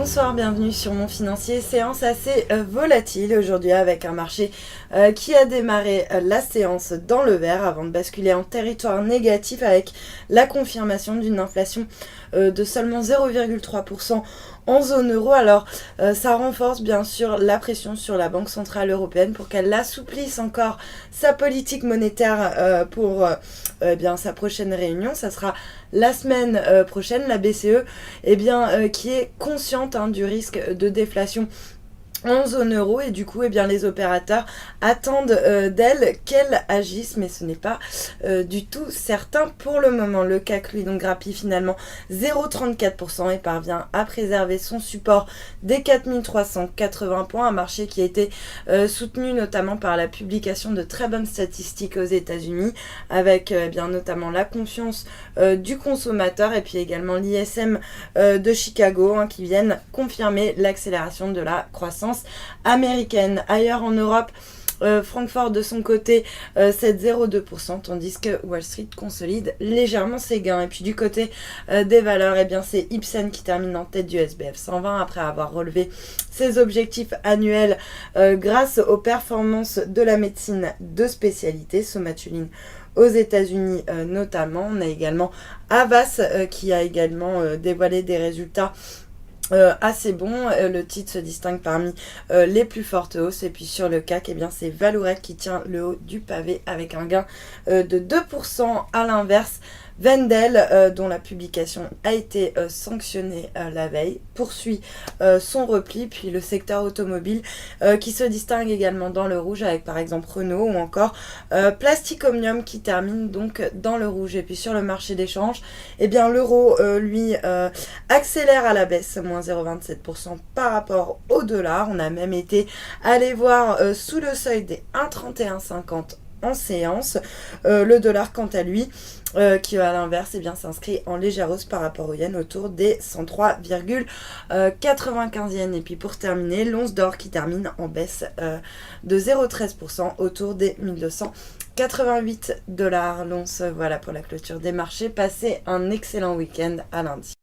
Bonsoir, bienvenue sur Mon Financier. Séance assez volatile aujourd'hui avec un marché qui a démarré la séance dans le vert avant de basculer en territoire négatif avec la confirmation d'une inflation de seulement 0,3% en zone euro. Alors ça renforce bien sûr la pression sur la Banque Centrale Européenne pour qu'elle assouplisse encore sa politique monétaire pour sa prochaine réunion. Ça sera la semaine prochaine, la BCE qui est consciente du risque de déflation en zone euro et du coup les opérateurs attendent d'elle qu'elle agisse, mais ce n'est pas du tout certain pour le moment. Le CAC lui donc grappille finalement 0,34% et parvient à préserver son support des 4380 points, un marché qui a été soutenu notamment par la publication de très bonnes statistiques aux États-Unis avec notamment la confiance du consommateur et puis également l'ISM de Chicago qui viennent confirmer l'accélération de la croissance américaine. Ailleurs en Europe, Francfort de son côté cède 0,2%, tandis que Wall Street consolide légèrement ses gains. Et puis du côté des valeurs, c'est Ipsen qui termine en tête du SBF 120 après avoir relevé ses objectifs annuels grâce aux performances de la médecine de spécialité, Somatuline aux États-Unis notamment. On a également Havas qui a également dévoilé des résultats assez bon. Le titre se distingue parmi les plus fortes hausses. Et puis sur le CAC, c'est Vallourec qui tient le haut du pavé avec un gain de 2%. À l'inverse, Wendel, dont la publication a été sanctionnée la veille, poursuit son repli. Puis le secteur automobile qui se distingue également dans le rouge avec par exemple Renault ou encore Plastic Omnium qui termine donc dans le rouge. Et puis sur le marché d'échange, l'euro lui accélère à la baisse, moins 0,27% par rapport au dollar. On a même été allé voir sous le seuil des 1,3150 en séance. Le dollar quant à lui qui à l'inverse s'inscrit en légère hausse par rapport au yen autour des 103,95 yens. Et puis pour terminer, l'once d'or qui termine en baisse de 0,13% autour des 1288 $ l'once. Voilà pour la clôture des marchés. Passez un excellent week-end à lundi.